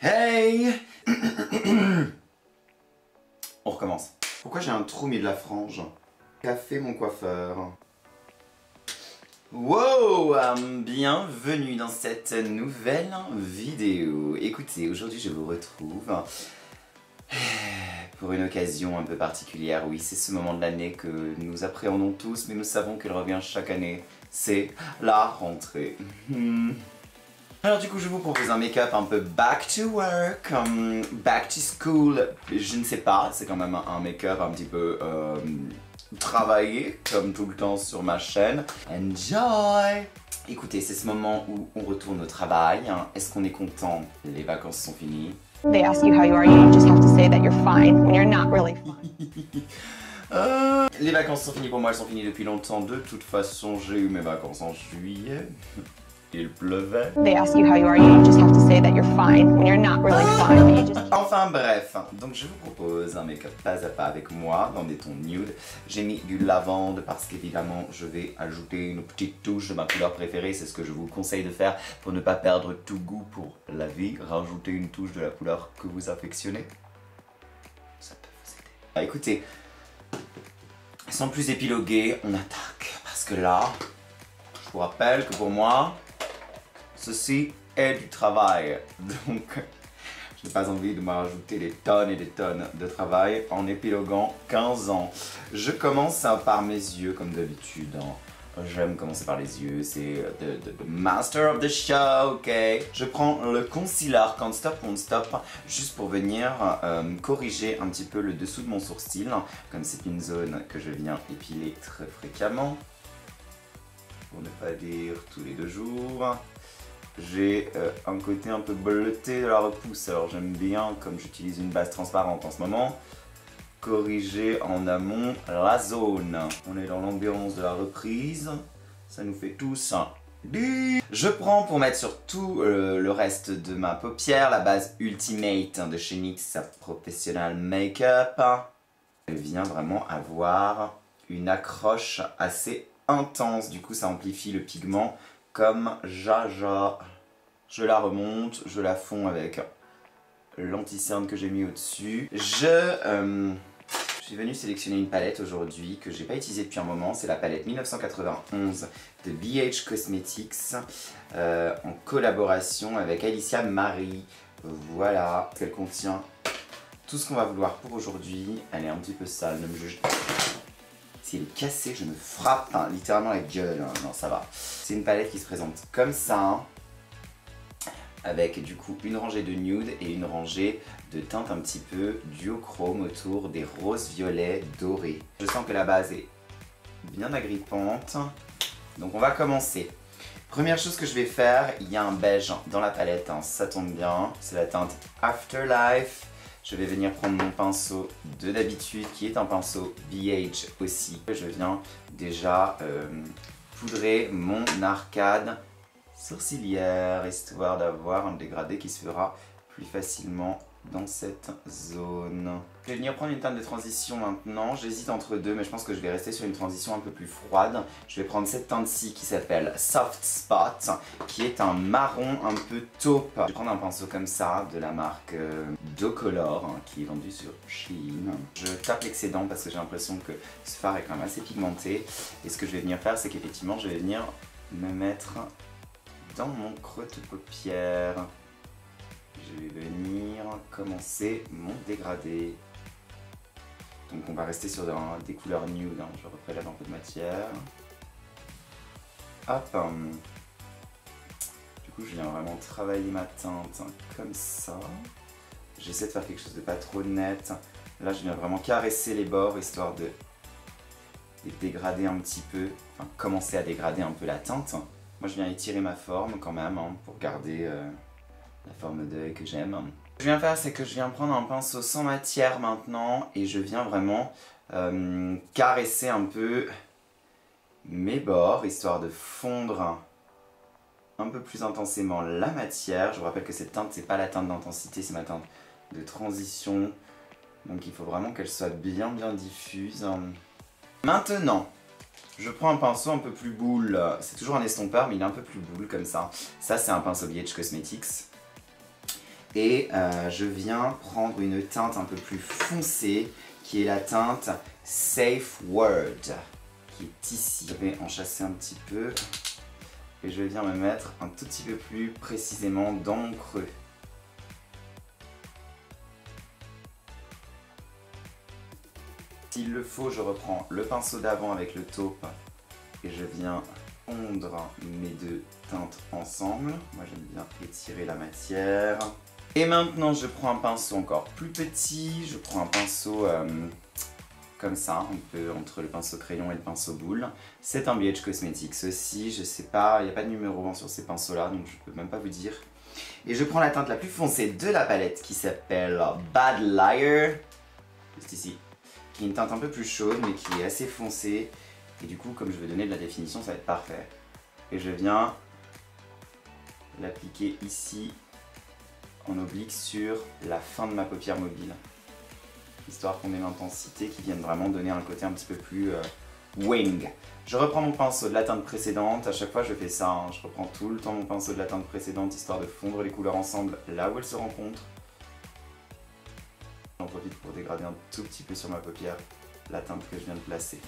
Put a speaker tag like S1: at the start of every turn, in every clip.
S1: Hey. On recommence. Pourquoi j'ai un trou au milieu de la frange? Qu'a fait mon coiffeur? Wow, bienvenue dans cette nouvelle vidéo. Écoutez, aujourd'hui je vous retrouve pour une occasion un peu particulière. Oui, c'est ce moment de l'année que nous appréhendons tous, mais nous savons qu'il revient chaque année. C'est la rentrée. Alors du coup je vous propose un make-up un peu back to work, back to school, je ne sais pas, c'est quand même un make-up un petit peu travaillé comme tout le temps sur ma chaîne. Enjoy! Écoutez, c'est ce moment où on retourne au travail, est-ce qu'on est content? Les vacances sont finies.
S2: They ask you how you are, you just have to say that you're fine when you're not really fine.
S1: Les vacances sont finies pour moi, elles sont finies depuis longtemps. De toute façon, j'ai eu mes vacances en juillet. Il pleuvait.
S2: They ask you how you are, you just have to say that you're fine when you're not really fine. You just...
S1: Enfin bref, donc je vous propose un make-up pas à pas avec moi dans des tons nude. J'ai mis du lavande parce qu'évidemment je vais ajouter une petite touche de ma couleur préférée. C'est ce que je vous conseille de faire pour ne pas perdre tout goût pour la vie. Rajouter une touche de la couleur que vous affectionnez. Ça peut vous aider. Ah, écoutez, sans plus épiloguer, on attaque. Parce que là, je vous rappelle que pour moi, ceci est du travail. Donc, je n'ai pas envie de me rajouter des tonnes et des tonnes de travail en épiloguant 15 ans. Je commence par mes yeux comme d'habitude. J'aime commencer par les yeux, c'est the master of the show, ok? Je prends le concealer Can't Stop Won't Stop juste pour venir corriger un petit peu le dessous de mon sourcil, comme c'est une zone que je viens épiler très fréquemment, pour ne pas dire tous les 2 jours. J'ai un côté un peu bleuté de la repousse, alors j'aime bien, comme j'utilise une base transparente en ce moment, corriger en amont la zone. On est dans l'ambiance de la reprise, ça nous fait tous un du. Je prends pour mettre sur tout le reste de ma paupière la base Ultimate de chez NYX Professional Makeup. Elle vient vraiment avoir une accroche assez intense, du coup ça amplifie le pigment comme jaja. Je la remonte, je la fonds avec l'anti-cerne que j'ai mis au-dessus. Je suis venu sélectionner une palette aujourd'hui que j'ai pas utilisée depuis un moment. C'est la palette 1991 de BH Cosmetics en collaboration avec Alicia Marie. Voilà, elle contient tout ce qu'on va vouloir pour aujourd'hui. Elle est un petit peu sale, ne me juge pas. Si elle est cassée, je me frappe littéralement la gueule. Non, ça va. C'est une palette qui se présente comme ça, avec du coup une rangée de nude et une rangée de teintes un petit peu duochrome autour des roses violets dorés. Je sens que la base est bien agrippante. Donc on va commencer. Première chose que je vais faire, il y a un beige dans la palette, ça tombe bien. C'est la teinte Afterlife. Je vais venir prendre mon pinceau de d'habitude, qui est un pinceau BH aussi. Je viens déjà poudrer mon arcade sourcilière, histoire d'avoir un dégradé qui se fera plus facilement dans cette zone. Je vais venir prendre une teinte de transition maintenant. J'hésite entre deux, mais je pense que je vais rester sur une transition un peu plus froide. Je vais prendre cette teinte-ci qui s'appelle Soft Spot, qui est un marron un peu taupe. Je vais prendre un pinceau comme ça, de la marque Docolor, qui est vendu sur Shein. Je tape l'excédent parce que j'ai l'impression que ce fard est quand même assez pigmenté. Et ce que je vais venir faire, c'est qu'effectivement, je vais venir me mettre dans mon creux de paupière. Je vais venir commencer mon dégradé. Donc on va rester sur des couleurs nude, je reprélève un peu de matière. Hop. Du coup je viens vraiment travailler ma teinte comme ça. J'essaie de faire quelque chose de pas trop net. Là je viens vraiment caresser les bords histoire de les dégrader un petit peu, enfin commencer à dégrader un peu la teinte. Moi je viens étirer ma forme quand même pour garder la forme d'œil que j'aime. Ce que je viens faire, c'est que je viens prendre un pinceau sans matière maintenant et je viens vraiment caresser un peu mes bords, histoire de fondre un peu plus intensément la matière. Je vous rappelle que cette teinte, c'est pas la teinte d'intensité, c'est ma teinte de transition. Donc il faut vraiment qu'elle soit bien diffuse. Maintenant, je prends un pinceau un peu plus boule. C'est toujours un estompeur, mais il est un peu plus boule comme ça. Ça, c'est un pinceau BH Cosmetics. Et je viens prendre une teinte un peu plus foncée, qui est la teinte Safe Word, qui est ici. Je vais en chasser un petit peu, et je viens me mettre un tout petit peu plus précisément dans mon creux. S'il le faut, je reprends le pinceau d'avant avec le taupe et je viens fondre mes deux teintes ensemble. Moi j'aime bien étirer la matière. Et maintenant je prends un pinceau encore plus petit, je prends un pinceau comme ça, un peu entre le pinceau crayon et le pinceau boule. C'est un BH Cosmetics aussi, je sais pas, il n'y a pas de numéro sur ces pinceaux là, donc je peux même pas vous dire. Et je prends la teinte la plus foncée de la palette qui s'appelle Bad Liar, juste ici, qui est une teinte un peu plus chaude mais qui est assez foncée. Et du coup, comme je veux donner de la définition, ça va être parfait. Et je viens l'appliquer ici en oblique sur la fin de ma paupière mobile, histoire qu'on ait l'intensité qui vienne vraiment donner un côté un petit peu plus wing. Je reprends mon pinceau de la teinte précédente, à chaque fois je fais ça, hein. Je reprends tout le temps mon pinceau de la teinte précédente histoire de fondre les couleurs ensemble là où elles se rencontrent. J'en profite pour dégrader un tout petit peu sur ma paupière la teinte que je viens de placer.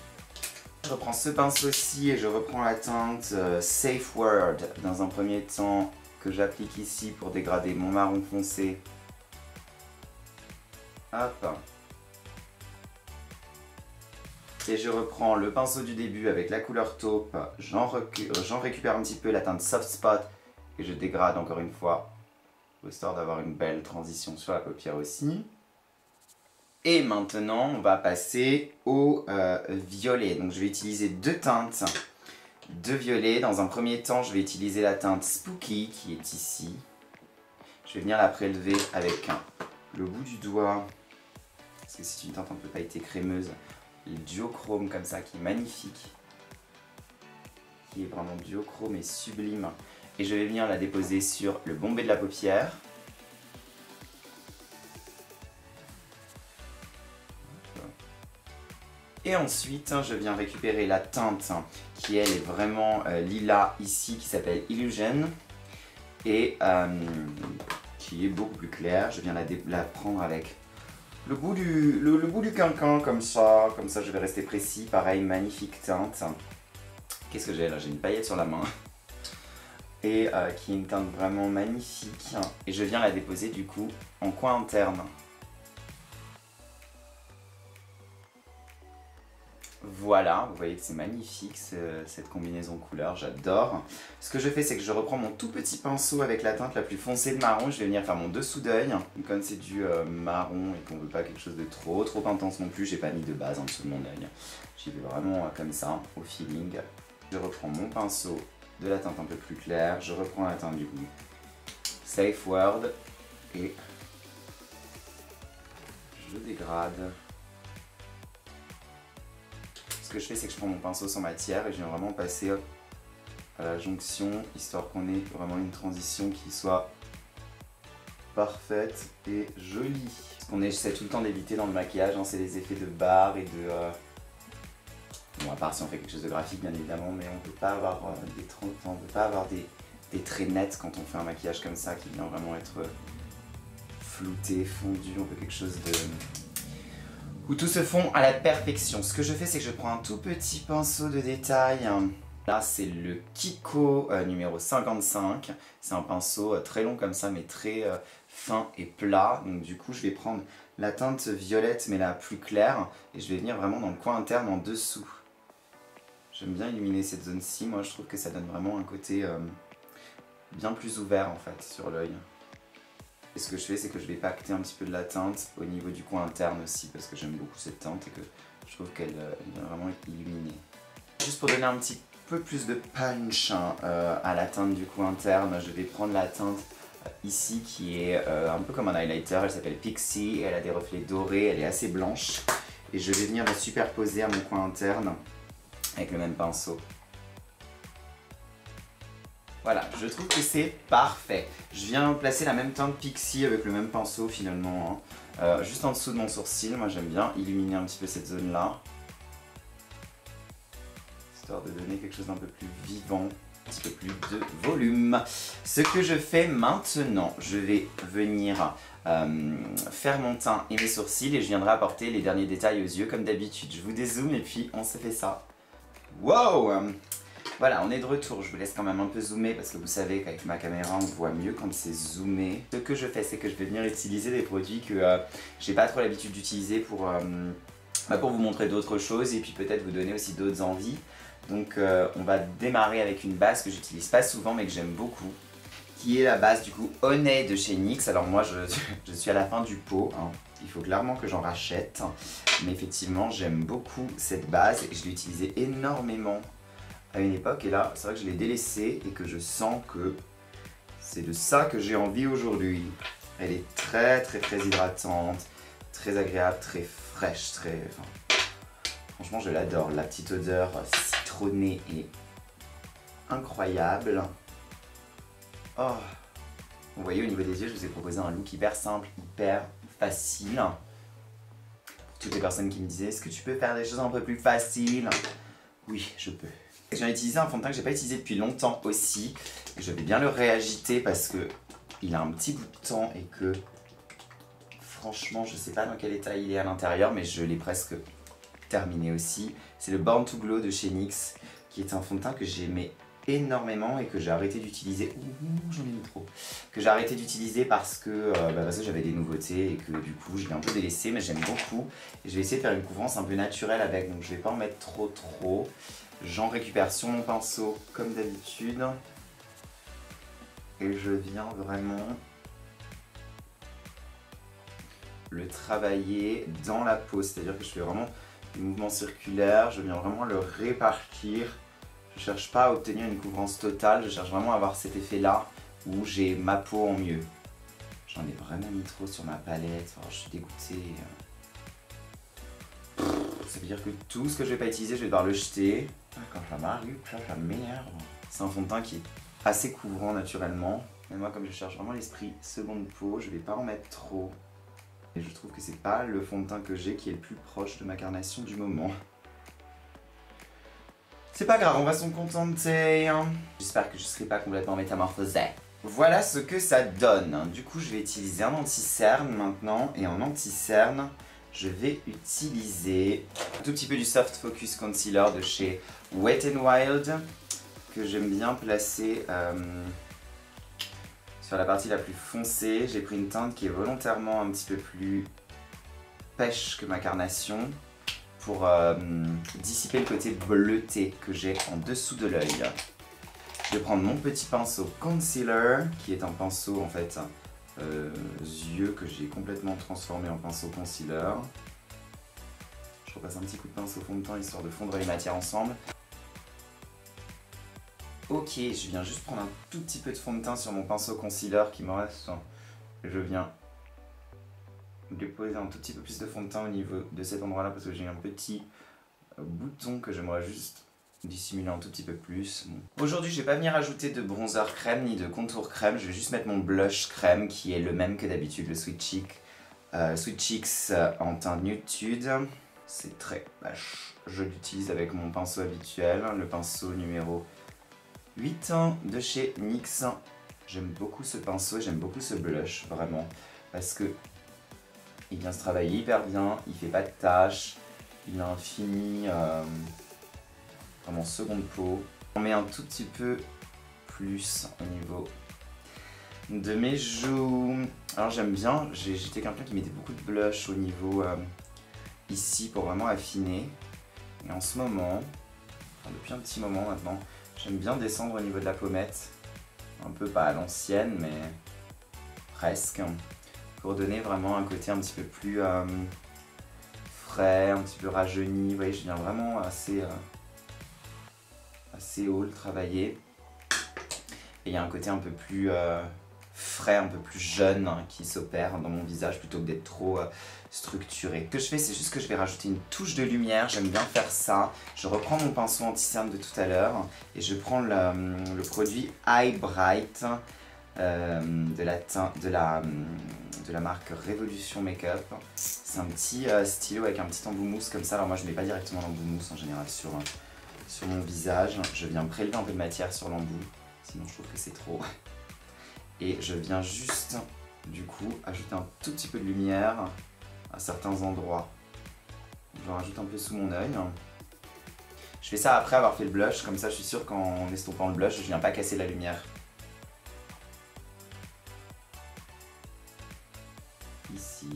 S1: Je reprends ce pinceau-ci et je reprends la teinte Safe Word dans un premier temps que j'applique ici pour dégrader mon marron foncé. Hop. Et je reprends le pinceau du début avec la couleur taupe, j'en récupère un petit peu la teinte Soft Spot et je dégrade encore une fois, histoire d'avoir une belle transition sur la paupière aussi. Et maintenant, on va passer au violet. Donc je vais utiliser deux teintes de violet. Dans un premier temps, je vais utiliser la teinte Spooky qui est ici. Je vais venir la prélever avec le bout du doigt, parce que c'est une teinte un peu pailletée crémeuse. Le duochrome comme ça qui est magnifique, qui est vraiment duochrome et sublime. Et je vais venir la déposer sur le bombé de la paupière. Et ensuite, je viens récupérer la teinte qui elle est vraiment lilas ici, qui s'appelle Illusion et qui est beaucoup plus claire. Je viens la prendre avec le bout du quinquin comme ça je vais rester précis. Pareil, magnifique teinte. Qu'est-ce que j'ai là? J'ai une paillette sur la main. Et qui est une teinte vraiment magnifique. Et je viens la déposer du coup en coin interne. Voilà, vous voyez que c'est magnifique cette combinaison couleur, j'adore. Ce que je fais, c'est que je reprends mon tout petit pinceau avec la teinte la plus foncée de marron. Je vais venir faire mon dessous d'œil. Comme c'est du marron et qu'on veut pas quelque chose de trop intense non plus, j'ai pas mis de base en dessous de mon œil. J'y vais vraiment comme ça, au feeling. Je reprends mon pinceau de la teinte un peu plus claire. Je reprends la teinte du coup Safe Word et je dégrade. Ce que je fais, c'est que je prends mon pinceau sans matière et je viens vraiment passer à la jonction, histoire qu'on ait vraiment une transition qui soit parfaite et jolie. Ce qu'on essaie tout le temps d'éviter dans le maquillage, hein, c'est les effets de barre et de... Bon, à part si on fait quelque chose de graphique, bien évidemment, mais on ne peut pas avoir des traits nets quand on fait un maquillage comme ça, qui vient vraiment être flouté, fondu. On veut quelque chose de... où tout se fond à la perfection. Ce que je fais, c'est que je prends un tout petit pinceau de détail. Là, c'est le Kiko numéro 55. C'est un pinceau très long comme ça, mais très fin et plat. Donc du coup, je vais prendre la teinte violette, mais la plus claire. Et je vais venir vraiment dans le coin interne, en dessous. J'aime bien illuminer cette zone-ci. Moi, je trouve que ça donne vraiment un côté bien plus ouvert, en fait, sur l'œil. Et ce que je fais, c'est que je vais pacter un petit peu de la teinte au niveau du coin interne aussi, parce que j'aime beaucoup cette teinte et que je trouve qu'elle vient vraiment illuminer. Juste pour donner un petit peu plus de punch à la teinte du coin interne, je vais prendre la teinte ici qui est un peu comme un highlighter. Elle s'appelle Pixie et elle a des reflets dorés, elle est assez blanche. Et je vais venir la superposer à mon coin interne avec le même pinceau. Voilà, je trouve que c'est parfait. Je viens placer la même teinte Pixie avec le même pinceau finalement, hein. Juste en dessous de mon sourcil. Moi j'aime bien illuminer un petit peu cette zone là, histoire de donner quelque chose d'un peu plus vivant. un petit peu plus de volume. Ce que je fais maintenant, je vais venir faire mon teint et mes sourcils et je viendrai apporter les derniers détails aux yeux comme d'habitude. Je vous dézoome et puis on se fait ça. Wow! Voilà, on est de retour. Je vous laisse quand même un peu zoomer parce que vous savez qu'avec ma caméra on voit mieux quand c'est zoomé. Ce que je fais, c'est que je vais venir utiliser des produits que j'ai pas trop l'habitude d'utiliser pour vous montrer d'autres choses et puis peut-être vous donner aussi d'autres envies. Donc on va démarrer avec une base que j'utilise pas souvent mais que j'aime beaucoup, qui est la base du coup Honey de chez NYX. Alors moi je suis à la fin du pot, hein. Il faut clairement que j'en rachète, mais effectivement j'aime beaucoup cette base et je l'ai utilisée énormément à une époque et là c'est vrai que je l'ai délaissée et que je sens que c'est de ça que j'ai envie aujourd'hui. Elle est très hydratante, très agréable, très fraîche, franchement je l'adore. La petite odeur citronnée est incroyable. Oh. Vous voyez au niveau des yeux je vous ai proposé un look hyper simple, hyper facile. Pour toutes les personnes qui me disaient est-ce que tu peux faire des choses un peu plus faciles? Oui, je peux. Je viens d'utiliser un fond de teint que j'ai pas utilisé depuis longtemps aussi. Je vais bien le réagiter parce que il a un petit bout de temps et que franchement je sais pas dans quel état il est à l'intérieur mais je l'ai presque terminé aussi. C'est le Born to Glow de chez NYX qui est un fond de teint que j'aimais énormément et que j'ai arrêté d'utiliser. J'en ai mis trop. Que j'ai arrêté d'utiliser parce que j'avais des nouveautés et que du coup je l'ai un peu délaissé mais j'aime beaucoup. Et je vais essayer de faire une couvrance un peu naturelle avec, donc je vais pas en mettre trop. J'en récupère sur mon pinceau comme d'habitude. Et je viens vraiment le travailler dans la peau. C'est-à-dire que je fais vraiment des mouvements circulaires, je viens vraiment le répartir. Je cherche pas à obtenir une couvrance totale, je cherche vraiment à avoir cet effet-là où j'ai ma peau en mieux. J'en ai vraiment mis trop sur ma palette, enfin, je suis dégoûtée. Ça veut dire que tout ce que je vais pas utiliser, je vais devoir le jeter. Quand ça m'arrive, ça m'énerve. C'est un fond de teint qui est assez couvrant naturellement. Mais moi, comme je cherche vraiment l'esprit seconde peau, je vais pas en mettre trop. Et je trouve que c'est pas le fond de teint que j'ai qui est le plus proche de ma carnation du moment. C'est pas grave, on va s'en contenter. J'espère que je serai pas complètement métamorphosée. Voilà ce que ça donne. Du coup, je vais utiliser un anti-cerne maintenant. Et en anti-cerne, je vais utiliser un tout petit peu du Soft Focus Concealer de chez Wet n Wild que j'aime bien placer sur la partie la plus foncée. J'ai pris une teinte qui est volontairement un petit peu plus pêche que ma carnation pour dissiper le côté bleuté que j'ai en dessous de l'œil. Je vais prendre mon petit pinceau concealer qui est un pinceau en fait yeux que j'ai complètement transformé en pinceau concealer. Je repasse un petit coup de pinceau fond de teint histoire de fondre les matières ensemble. Ok, je viens juste prendre un tout petit peu de fond de teint sur mon pinceau concealer qui me reste. Je viens déposer un tout petit peu plus de fond de teint au niveau de cet endroit là parce que j'ai un petit bouton que j'aimerais juste dissimuler un tout petit peu plus. Bon. Aujourd'hui je vais pas venir ajouter de bronzer crème ni de contour crème, je vais juste mettre mon blush crème qui est le même que d'habitude, le Sweet Cheeks en teint nude. C'est très bâche. Je l'utilise avec mon pinceau habituel, le pinceau numéro 8 de chez NYX. J'aime beaucoup ce pinceau, j'aime beaucoup ce blush vraiment parce que il vient se travailler hyper bien, il fait pas de taches, il a un fini vraiment seconde peau. On met un tout petit peu plus au niveau de mes joues. Alors j'aime bien, j'étais quelqu'un qui mettait beaucoup de blush au niveau ici pour vraiment affiner. Et en ce moment, enfin depuis un petit moment maintenant, j'aime bien descendre au niveau de la pommette. Un peu pas à l'ancienne mais presque. Pour donner vraiment un côté un petit peu plus frais, un petit peu rajeuni. Vous voyez, je viens vraiment assez haut le travailler. Et il y a un côté un peu plus frais, un peu plus jeune qui s'opère dans mon visage plutôt que d'être trop structuré. Ce que je fais, c'est juste que je vais rajouter une touche de lumière. J'aime bien faire ça. Je reprends mon pinceau anti-cerne de tout à l'heure et je prends le produit Eye Bright de la marque Révolution Makeup. C'est un petit stylo avec un petit embout mousse comme ça. Alors moi je mets pas directement l'embout mousse en général sur sur mon visage. Je viens prélever un peu de matière sur l'embout, sinon je trouve que c'est trop. Et je viens juste, du coup, ajouter un tout petit peu de lumière à certains endroits. Je rajoute un peu sous mon œil. Je fais ça après avoir fait le blush, comme ça je suis sûr qu'en estompant le blush, je viens pas casser la lumière. Ici.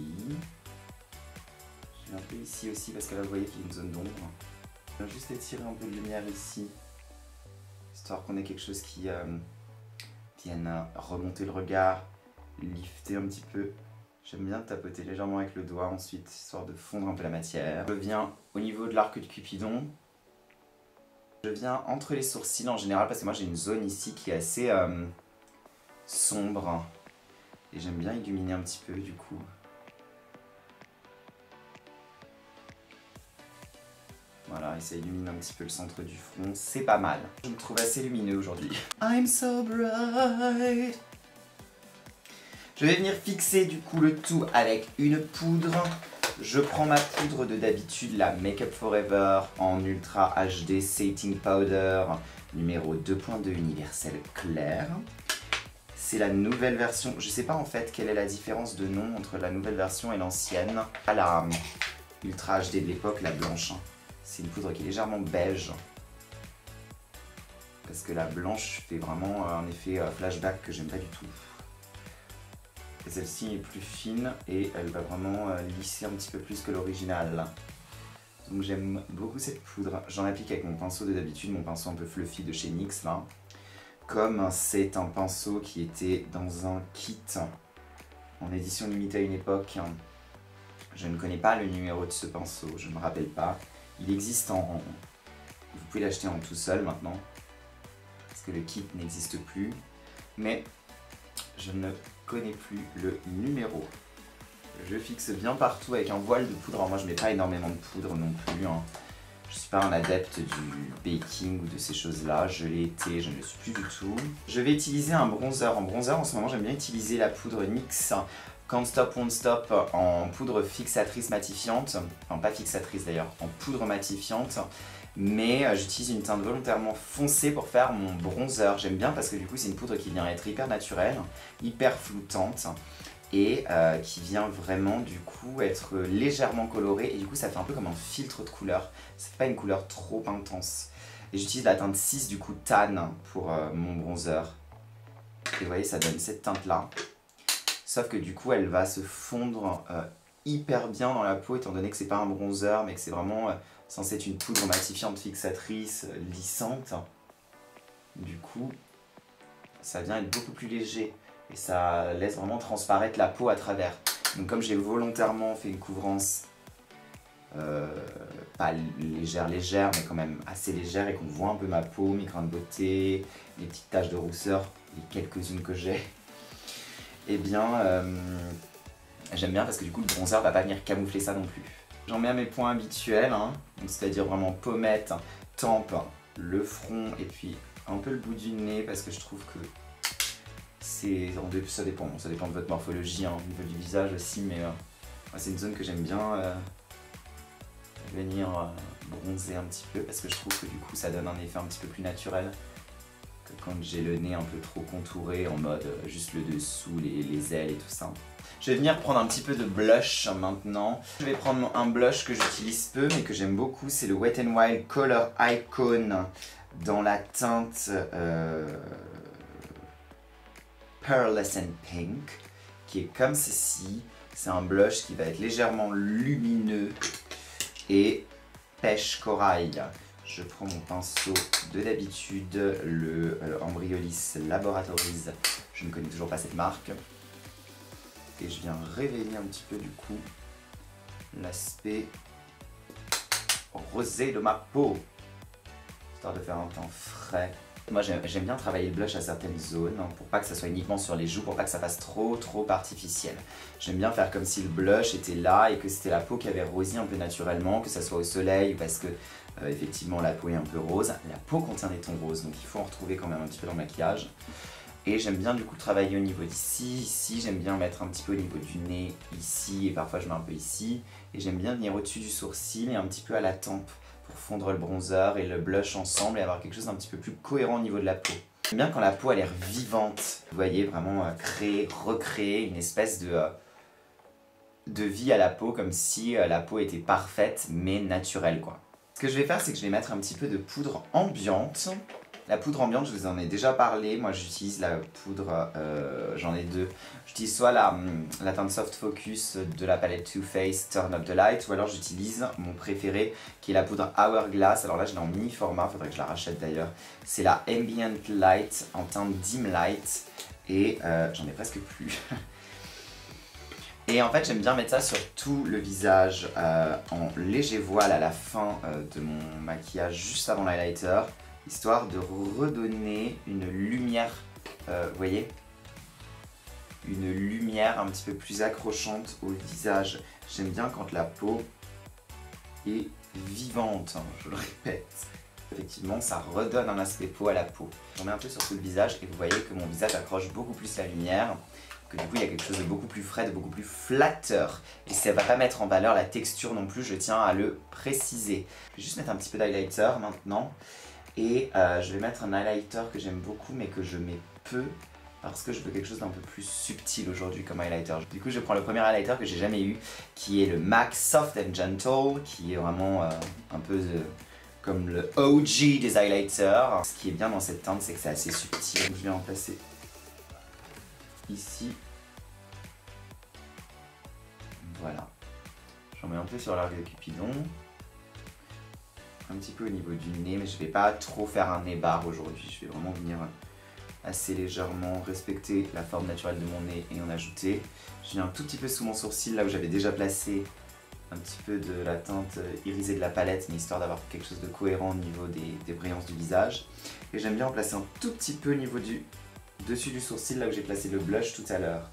S1: Je vais un peu ici aussi parce que là vous voyez qu'il y a une zone d'ombre. Je vais juste étirer un peu de lumière ici, histoire qu'on ait quelque chose qui vienne remonter le regard, lifter un petit peu. J'aime bien tapoter légèrement avec le doigt ensuite, histoire de fondre un peu la matière. Je viens au niveau de l'arc de Cupidon. Je viens entre les sourcils en général parce que moi j'ai une zone ici qui est assez sombre. Et j'aime bien illuminer un petit peu du coup. Voilà, et ça illumine un petit peu le centre du front, c'est pas mal. Je me trouve assez lumineux aujourd'hui. I'm so bright. Je vais venir fixer du coup le tout avec une poudre. Je prends ma poudre de d'habitude, la Make Up Forever en Ultra HD Setting Powder numéro 2.2 universel clair. C'est la nouvelle version. Je sais pas en fait quelle est la différence de nom entre la nouvelle version et l'ancienne. La Ultra HD de l'époque, la blanche. C'est une poudre qui est légèrement beige. Parce que la blanche fait vraiment un effet flashback que j'aime pas du tout. Et celle-ci est plus fine et elle va vraiment lisser un petit peu plus que l'original. Donc j'aime beaucoup cette poudre. J'en applique avec mon pinceau de d'habitude, mon pinceau un peu fluffy de chez NYX là. Comme c'est un pinceau qui était dans un kit en édition limitée à une époque. Je ne connais pas le numéro de ce pinceau, je ne me rappelle pas. Il existe en... Vous pouvez l'acheter en tout seul maintenant. Parce que le kit n'existe plus. Mais je ne connais plus le numéro. Je fixe bien partout avec un voile de poudre. Alors moi je mets pas énormément de poudre non plus. Hein. Je suis pas un adepte du baking ou de ces choses-là. Je l'ai été, je ne le suis plus du tout. Je vais utiliser un bronzer. En bronzer en ce moment j'aime bien utiliser la poudre NYX Can't Stop Won't Stop en poudre fixatrice matifiante. Enfin pas fixatrice d'ailleurs, en poudre matifiante. Mais j'utilise une teinte volontairement foncée pour faire mon bronzer. J'aime bien parce que du coup c'est une poudre qui vient être hyper naturelle, hyper floutante et qui vient vraiment du coup être légèrement colorée et du coup ça fait un peu comme un filtre de couleur. C'est pas une couleur trop intense. Et j'utilise la teinte 6 du coup Tan pour mon bronzer. Et vous voyez ça donne cette teinte là. Sauf que du coup elle va se fondre hyper bien dans la peau étant donné que c'est pas un bronzer mais que c'est vraiment censé être une poudre matifiante fixatrice lissante. Du coup ça vient être beaucoup plus léger et ça laisse vraiment transparaître la peau à travers. Donc comme j'ai volontairement fait une couvrance pas légère mais quand même assez légère et qu'on voit un peu ma peau, mes grains de beauté, les petites taches de rousseur, les quelques-unes que j'ai, et bien j'aime bien parce que du coup le bronzer va pas venir camoufler ça non plus. J'en mets à mes points habituels, hein, c'est-à-dire vraiment pommette, tempe, le front et puis un peu le bout du nez parce que je trouve que ça dépend de votre morphologie, hein, au niveau du visage aussi, mais c'est une zone que j'aime bien venir bronzer un petit peu parce que je trouve que du coup ça donne un effet un petit peu plus naturel que quand j'ai le nez un peu trop contouré en mode juste le dessous, les ailes et tout ça. Je vais venir prendre un petit peu de blush maintenant. Je vais prendre un blush que j'utilise peu mais que j'aime beaucoup, c'est le Wet n Wild Color Icon dans la teinte Pearlescent Pink qui est comme ceci. C'est un blush qui va être légèrement lumineux et pêche corail. Je prends mon pinceau de d'habitude, le Embryolisse Laboratories. Je ne connais toujours pas cette marque. Et je viens révéler un petit peu du coup l'aspect rosé de ma peau, histoire de faire un teint frais. Moi j'aime bien travailler le blush à certaines zones hein, pour pas que ça soit uniquement sur les joues, pour pas que ça fasse trop artificiel. J'aime bien faire comme si le blush était là et que c'était la peau qui avait rosé un peu naturellement, que ça soit au soleil parce que effectivement la peau est un peu rose. La peau contient des tons roses donc il faut en retrouver quand même un petit peu dans le maquillage. Et j'aime bien du coup travailler au niveau d'ici, ici, j'aime bien mettre un petit peu au niveau du nez, ici, et parfois je mets un peu ici. Et j'aime bien venir au-dessus du sourcil et un petit peu à la tempe, pour fondre le bronzer et le blush ensemble et avoir quelque chose d'un petit peu plus cohérent au niveau de la peau. J'aime bien quand la peau a l'air vivante, vous voyez, vraiment créer, recréer une espèce de vie à la peau, comme si la peau était parfaite mais naturelle quoi. Ce que je vais faire, c'est que je vais mettre un petit peu de poudre ambiante. La poudre ambiante, je vous en ai déjà parlé. Moi, j'utilise la poudre, j'en ai deux. J'utilise soit la teinte Soft Focus de la palette Too Faced Turn Up the Light, ou alors j'utilise mon préféré, qui est la poudre Hourglass. Alors là, je l'ai en mini format, faudrait que je la rachète d'ailleurs. C'est la Ambient Light en teinte Dim Light, et j'en ai presque plus. Et en fait, j'aime bien mettre ça sur tout le visage en léger voile à la fin de mon maquillage, juste avant l'highlighter, histoire de redonner une lumière, vous voyez, une lumière un petit peu plus accrochante au visage. J'aime bien quand la peau est vivante, hein, je le répète. Effectivement, ça redonne un aspect peau à la peau. J'en mets un peu sur tout le visage et vous voyez que mon visage accroche beaucoup plus la lumière, que du coup il y a quelque chose de beaucoup plus frais, de beaucoup plus flatteur. Et ça ne va pas mettre en valeur la texture non plus, je tiens à le préciser. Je vais juste mettre un petit peu d'highlighter maintenant. Et je vais mettre un highlighter que j'aime beaucoup mais que je mets peu parce que je veux quelque chose d'un peu plus subtil aujourd'hui comme highlighter. Du coup je prends le premier highlighter que j'ai jamais eu, qui est le MAC Soft and Gentle, qui est vraiment un peu comme le OG des highlighters. Ce qui est bien dans cette teinte, c'est que c'est assez subtil. Donc je vais en placer ici. Voilà. J'en mets un peu sur l'arc de Cupidon. Un petit peu au niveau du nez, mais je ne vais pas trop faire un nez barre aujourd'hui. Je vais vraiment venir assez légèrement respecter la forme naturelle de mon nez et en ajouter. Je viens un tout petit peu sous mon sourcil, là où j'avais déjà placé un petit peu de la teinte irisée de la palette, mais histoire d'avoir quelque chose de cohérent au niveau des brillances du visage. Et j'aime bien en placer un tout petit peu au niveau du dessus du sourcil, là où j'ai placé le blush tout à l'heure.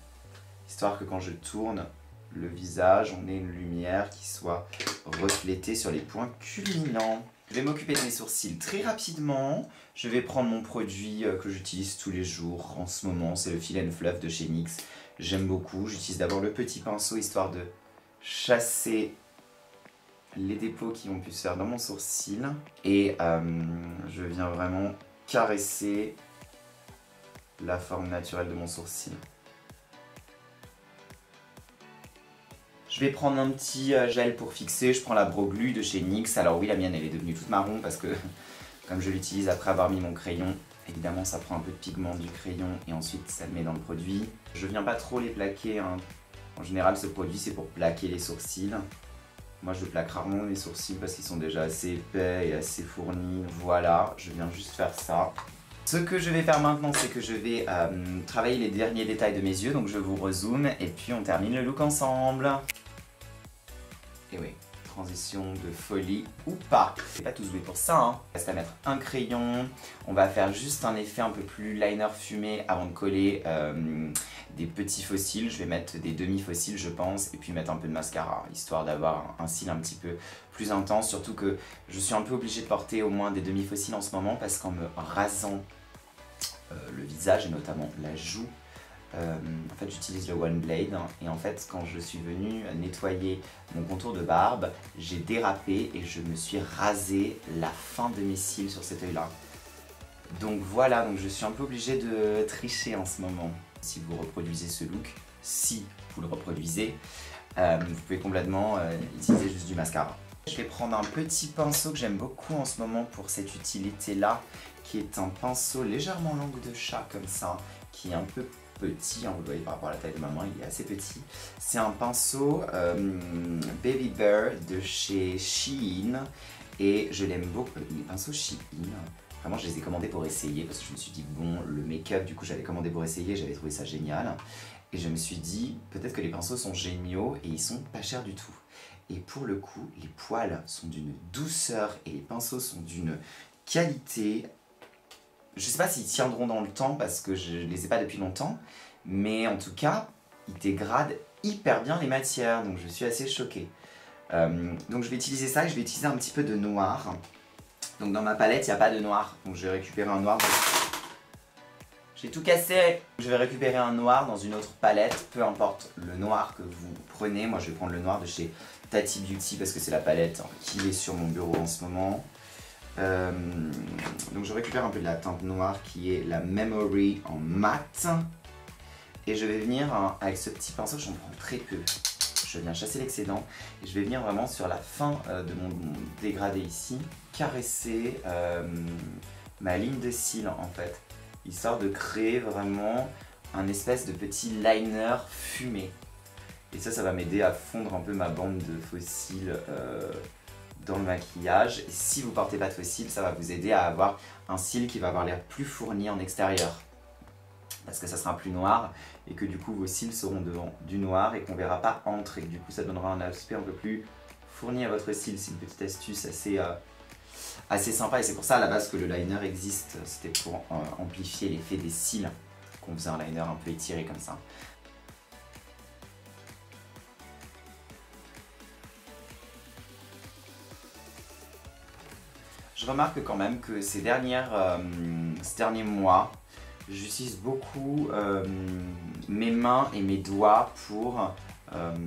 S1: Histoire que quand je tourne le visage, on ait une lumière qui soit reflétée sur les points culminants. Je vais m'occuper de mes sourcils très rapidement. Je vais prendre mon produit que j'utilise tous les jours en ce moment, c'est le Fill & Fluff de chez NYX. J'aime beaucoup, j'utilise d'abord le petit pinceau histoire de chasser les dépôts qui ont pu se faire dans mon sourcil. Et je viens vraiment caresser la forme naturelle de mon sourcil. Je vais prendre un petit gel pour fixer, je prends la Brow Glue de chez NYX. Alors oui, la mienne elle est devenue toute marron parce que comme je l'utilise après avoir mis mon crayon, évidemment ça prend un peu de pigment du crayon et ensuite ça le met dans le produit. Je viens pas trop les plaquer, hein. En général ce produit c'est pour plaquer les sourcils. Moi je plaque rarement les sourcils parce qu'ils sont déjà assez épais et assez fournis. Voilà, je viens juste faire ça. Ce que je vais faire maintenant, c'est que je vais travailler les derniers détails de mes yeux, donc je vous rezoome et puis on termine le look ensemble. Et oui, transition de folie ou pas. C'est pas tout joué pour ça, hein. Il reste à mettre un crayon, on va faire juste un effet un peu plus liner fumé avant de coller des petits faux cils. Je vais mettre des demi-faux-cils je pense, et puis mettre un peu de mascara, histoire d'avoir un cil un petit peu plus intense, surtout que je suis un peu obligée de porter au moins des demi-faux-cils en ce moment, parce qu'en me rasant le visage et notamment la joue, en fait j'utilise le One Blade et en fait quand je suis venue nettoyer mon contour de barbe, j'ai dérapé et je me suis rasé la fin de mes cils sur cet œil là. Donc voilà, donc je suis un peu obligée de tricher en ce moment. Si vous reproduisez ce look, si vous le reproduisez, vous pouvez complètement utiliser juste du mascara. Je vais prendre un petit pinceau que j'aime beaucoup en ce moment pour cette utilité là, qui est un pinceau légèrement langue de chat comme ça, qui est un peu petit, hein, vous le voyez par rapport à la taille de ma main, il est assez petit. C'est un pinceau Baby Bear de chez Shein et je l'aime beaucoup. Les pinceaux Shein, vraiment je les ai commandés pour essayer parce que je me suis dit bon, le make-up du coup j'avais commandé pour essayer, j'avais trouvé ça génial et je me suis dit peut-être que les pinceaux sont géniaux et ils sont pas chers du tout. Et pour le coup, les poils sont d'une douceur et les pinceaux sont d'une qualité. Je sais pas s'ils tiendront dans le temps parce que je les ai pas depuis longtemps, mais en tout cas, ils dégradent hyper bien les matières, donc je suis assez choquée. Donc je vais utiliser ça et je vais utiliser un petit peu de noir. Donc dans ma palette, il n'y a pas de noir, donc je vais récupérer un noir. J'ai tout cassé. Je vais récupérer un noir dans une autre palette, peu importe le noir que vous prenez. Moi je vais prendre le noir de chez Tati Beauty parce que c'est la palette qui est sur mon bureau en ce moment. Donc je récupère un peu de la teinte noire qui est la Memory en mat. Et je vais venir avec ce petit pinceau, j'en prends très peu. Je viens chasser l'excédent et je vais venir vraiment sur la fin de mon dégradé ici, caresser ma ligne de cils en fait, histoire de créer vraiment un espèce de petit liner fumé. Et ça va m'aider à fondre un peu ma bande de faux cils dans le maquillage. Et si vous portez pas de faux cils, ça va vous aider à avoir un cil qui va avoir l'air plus fourni en extérieur. Parce que ça sera plus noir et que du coup vos cils seront devant du noir et qu'on verra pas entre et que du coup ça donnera un aspect un peu plus fourni à votre cil. C'est une petite astuce assez sympa et c'est pour ça à la base que le liner existe. C'était pour amplifier l'effet des cils qu'on faisait un liner un peu étiré comme ça. Je remarque quand même que ces derniers mois, j'utilise beaucoup mes mains et mes doigts pour, on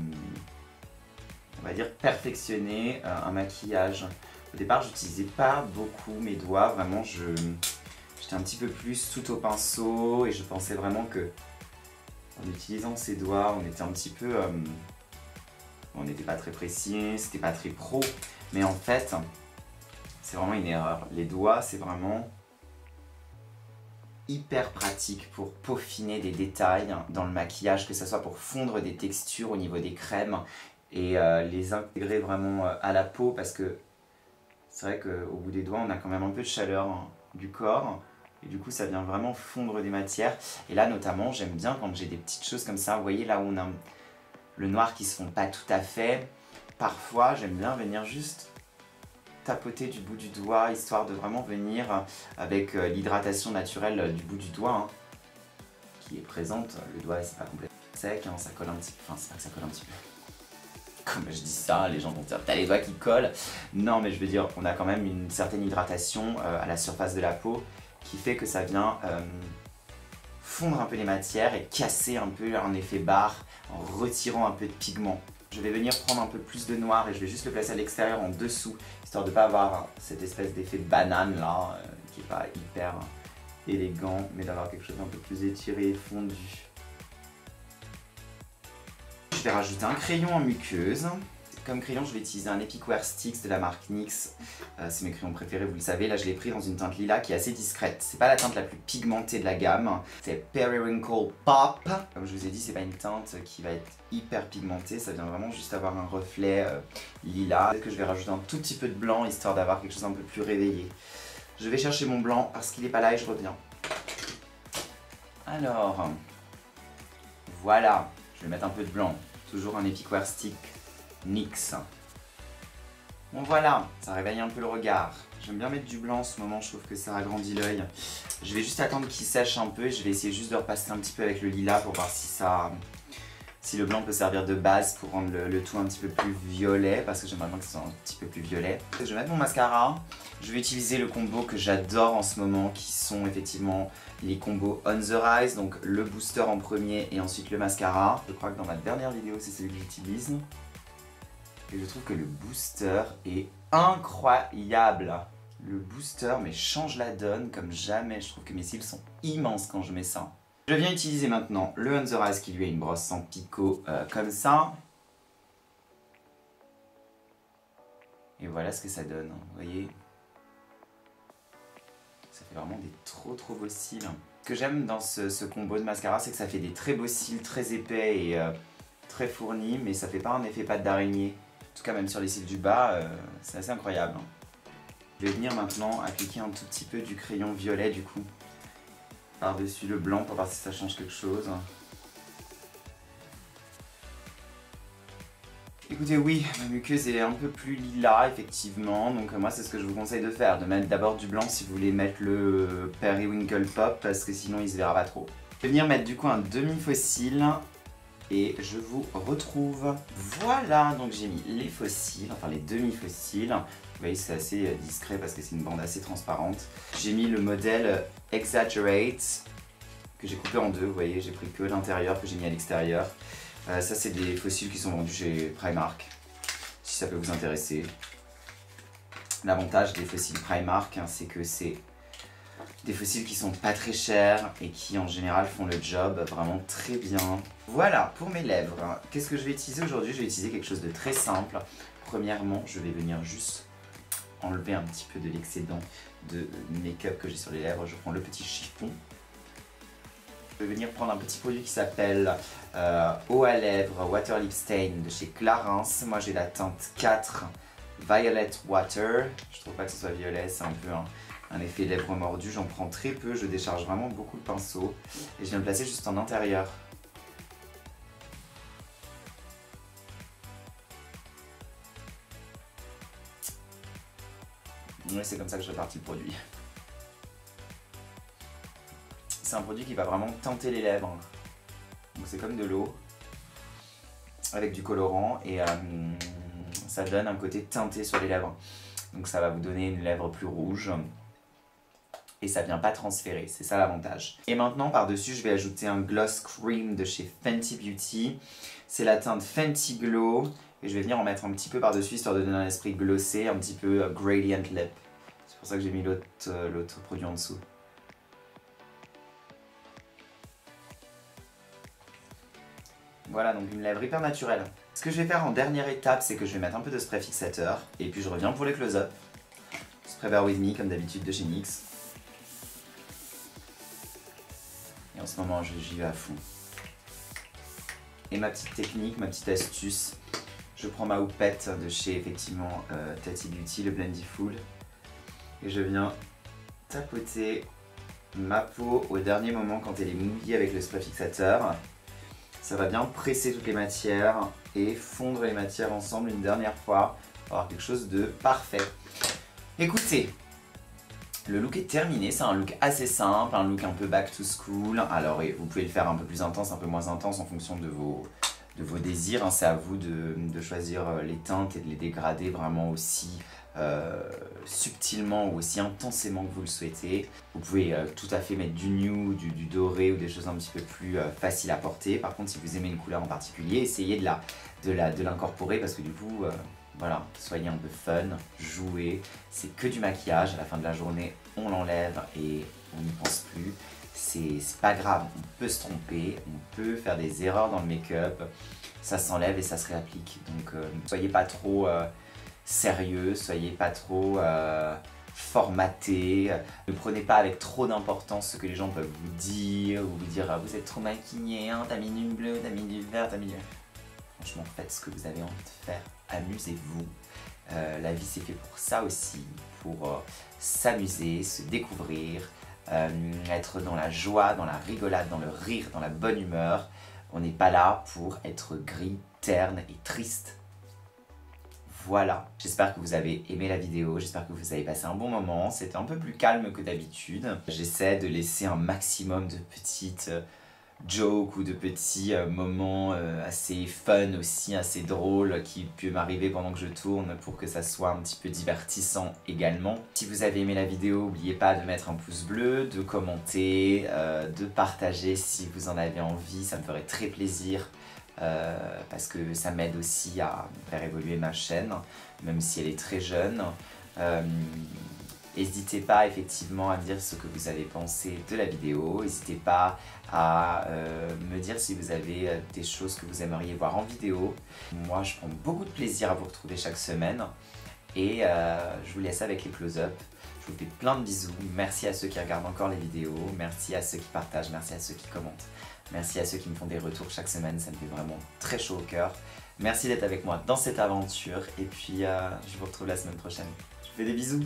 S1: va dire, perfectionner un maquillage. Au départ, j'utilisais pas beaucoup mes doigts, vraiment, j'étais un petit peu plus tout au pinceau et je pensais vraiment que en utilisant ses doigts, on était un petit peu, on n'était pas très précis, c'était pas très pro, mais en fait, c'est vraiment une erreur. Les doigts, c'est vraiment hyper pratique pour peaufiner des détails dans le maquillage, que ce soit pour fondre des textures au niveau des crèmes et les intégrer vraiment à la peau, parce que c'est vrai qu'au bout des doigts on a quand même un peu de chaleur du corps et du coup ça vient vraiment fondre des matières. Et là notamment j'aime bien quand j'ai des petites choses comme ça, vous voyez là où on a le noir qui se fond pas tout à fait, parfois j'aime bien venir juste tapoter du bout du doigt, histoire de vraiment venir avec l'hydratation naturelle du bout du doigt qui est présente. Le doigt c'est pas complètement sec, ça colle un petit peu, enfin c'est pas que ça colle un petit peu. Comme je dis ça, les gens vont dire t'as les doigts qui collent. Non mais je veux dire, on a quand même une certaine hydratation à la surface de la peau qui fait que ça vient fondre un peu les matières et casser un peu un effet barre en retirant un peu de pigment. Je vais venir prendre un peu plus de noir et je vais juste le placer à l'extérieur en dessous, histoire de ne pas avoir cette espèce d'effet de banane là, qui n'est pas hyper élégant, mais d'avoir quelque chose d'un peu plus étiré et fondu. Je vais rajouter un crayon en muqueuse. Comme crayon, je vais utiliser un Epic Wear Stix de la marque NYX. C'est mes crayons préférés, vous le savez. Là, je l'ai pris dans une teinte lilas qui est assez discrète. C'est pas la teinte la plus pigmentée de la gamme. C'est Periwinkle Pop. Comme je vous ai dit, c'est pas une teinte qui va être hyper pigmentée. Ça vient vraiment juste avoir un reflet lilas. Peut-être que je vais rajouter un tout petit peu de blanc, histoire d'avoir quelque chose un peu plus réveillé. Je vais chercher mon blanc parce qu'il n'est pas là et je reviens. Alors, voilà. Je vais mettre un peu de blanc. Toujours un Epic Wear Stick NYX. Bon voilà, ça réveille un peu le regard. J'aime bien mettre du blanc en ce moment, je trouve que ça agrandit l'œil. Je vais juste attendre qu'il sèche un peu et je vais essayer juste de repasser un petit peu avec le lilas pour voir si le blanc peut servir de base pour rendre le tout un petit peu plus violet, parce que j'aimerais bien que ce soit un petit peu plus violet. Je vais mettre mon mascara. Je vais utiliser le combo que j'adore en ce moment, qui sont effectivement les combos On The Rise, donc le booster en premier et ensuite le mascara. Je crois que dans ma dernière vidéo, c'est celui que j'utilise. Et je trouve que le booster est incroyable. Le booster mais change la donne comme jamais. Je trouve que mes cils sont immenses quand je mets ça. Je viens utiliser maintenant le On The Rise qui lui a une brosse sans picot comme ça. Et voilà ce que ça donne, vous voyez. Ça fait vraiment des trop beaux cils. Ce que j'aime dans ce combo de mascara, c'est que ça fait des très beaux cils, très épais et très fournis, mais ça fait pas un effet pâte d'araignée. En tout cas, même sur les cils du bas, c'est assez incroyable. Je vais venir maintenant appliquer un tout petit peu du crayon violet du coup par-dessus le blanc pour voir si ça change quelque chose. Écoutez, oui, ma muqueuse est un peu plus lilas effectivement, donc moi c'est ce que je vous conseille de faire, de mettre d'abord du blanc si vous voulez mettre le Periwinkle Pop, parce que sinon il se verra pas trop. Je vais venir mettre du coup un demi-faux cils et je vous retrouve. Voilà, donc j'ai mis les faux cils, enfin les demi-faux cils. Vous voyez, c'est assez discret parce que c'est une bande assez transparente. J'ai mis le modèle Exaggerate que j'ai coupé en deux. Vous voyez, j'ai pris que l'intérieur que j'ai mis à l'extérieur. Ça, c'est des fossiles qui sont vendus chez Primark, si ça peut vous intéresser. L'avantage des fossiles Primark, hein, c'est que c'est des fossiles qui sont pas très chers et qui en général font le job vraiment très bien. Voilà pour mes lèvres. Qu'est-ce que je vais utiliser aujourd'hui? Je vais utiliser quelque chose de très simple. Premièrement, je vais venir juste enlever un petit peu de l'excédent de make-up que j'ai sur les lèvres. Je prends le petit chiffon. Je vais venir prendre un petit produit qui s'appelle Eau à lèvres Water Lip Stain de chez Clarins. Moi j'ai la teinte 4 Violet Water. Je trouve pas que ce soit violet, c'est un peu un effet lèvres mordues. J'en prends très peu, je décharge vraiment beaucoup le pinceau. Et je viens le placer juste en intérieur. Ouais, c'est comme ça que je répartis le produit. C'est un produit qui va vraiment teinter les lèvres. Donc c'est comme de l'eau avec du colorant et ça donne un côté teinté sur les lèvres. Donc ça va vous donner une lèvre plus rouge et ça vient pas transférer, c'est ça l'avantage. Et maintenant par-dessus je vais ajouter un gloss cream de chez Fenty Beauty. C'est la teinte Fenty Glow et je vais venir en mettre un petit peu par-dessus histoire de donner un esprit glossé, un petit peu gradient lip. C'est pour ça que j'ai mis l'autre produit en dessous. Voilà, donc une lèvre hyper naturelle. Ce que je vais faire en dernière étape, c'est que je vais mettre un peu de spray fixateur. Et puis je reviens pour les close-up. Spray Bear With Me, comme d'habitude de chez NYX. Et en ce moment, j'y vais à fond. Et ma petite technique, ma petite astuce, je prends ma houppette de chez, effectivement, Tati Beauty, le Blendiful. Et je viens tapoter ma peau au dernier moment quand elle est mouillée avec le spray fixateur. Ça va bien presser toutes les matières et fondre les matières ensemble une dernière fois pour avoir quelque chose de parfait. Écoutez, le look est terminé, c'est un look assez simple, un look un peu back to school. Alors vous pouvez le faire un peu plus intense, un peu moins intense en fonction de vos désirs. Hein. C'est à vous de choisir les teintes et de les dégrader vraiment aussi subtilement ou aussi intensément que vous le souhaitez. Vous pouvez tout à fait mettre du nude, du doré ou des choses un petit peu plus faciles à porter. Par contre, si vous aimez une couleur en particulier, essayez de l'incorporer parce que du coup, voilà, soyez un peu fun, jouez. C'est que du maquillage, à la fin de la journée, on l'enlève et on n'y pense plus. C'est pas grave, on peut se tromper, on peut faire des erreurs dans le make-up, ça s'enlève et ça se réapplique. Donc ne soyez pas trop sérieux, soyez pas trop formaté, ne prenez pas avec trop d'importance ce que les gens peuvent vous dire, ou vous dire ah, vous êtes trop maquillé, hein, t'as mis du bleu, t'as mis du vert, t'as mis du... Franchement, faites ce que vous avez envie de faire, amusez-vous. La vie c'est fait pour ça aussi, pour s'amuser, se découvrir, être dans la joie, dans la rigolade, dans le rire, dans la bonne humeur. On n'est pas là pour être gris, terne et triste. Voilà, j'espère que vous avez aimé la vidéo, j'espère que vous avez passé un bon moment. C'était un peu plus calme que d'habitude. J'essaie de laisser un maximum de petites jokes ou de petits moments assez fun aussi, assez drôles qui peuvent m'arriver pendant que je tourne pour que ça soit un petit peu divertissant également. Si vous avez aimé la vidéo, n'oubliez pas de mettre un pouce bleu, de commenter, de partager si vous en avez envie, ça me ferait très plaisir. Parce que ça m'aide aussi à faire évoluer ma chaîne, même si elle est très jeune. N'hésitez pas effectivement à me dire ce que vous avez pensé de la vidéo. N'hésitez pas à me dire si vous avez des choses que vous aimeriez voir en vidéo. Moi, je prends beaucoup de plaisir à vous retrouver chaque semaine. Et je vous laisse avec les close-up. Je vous fais plein de bisous. Merci à ceux qui regardent encore les vidéos. Merci à ceux qui partagent. Merci à ceux qui commentent. Merci à ceux qui me font des retours chaque semaine, ça me fait vraiment très chaud au cœur. Merci d'être avec moi dans cette aventure et puis je vous retrouve la semaine prochaine. Je vous fais des bisous.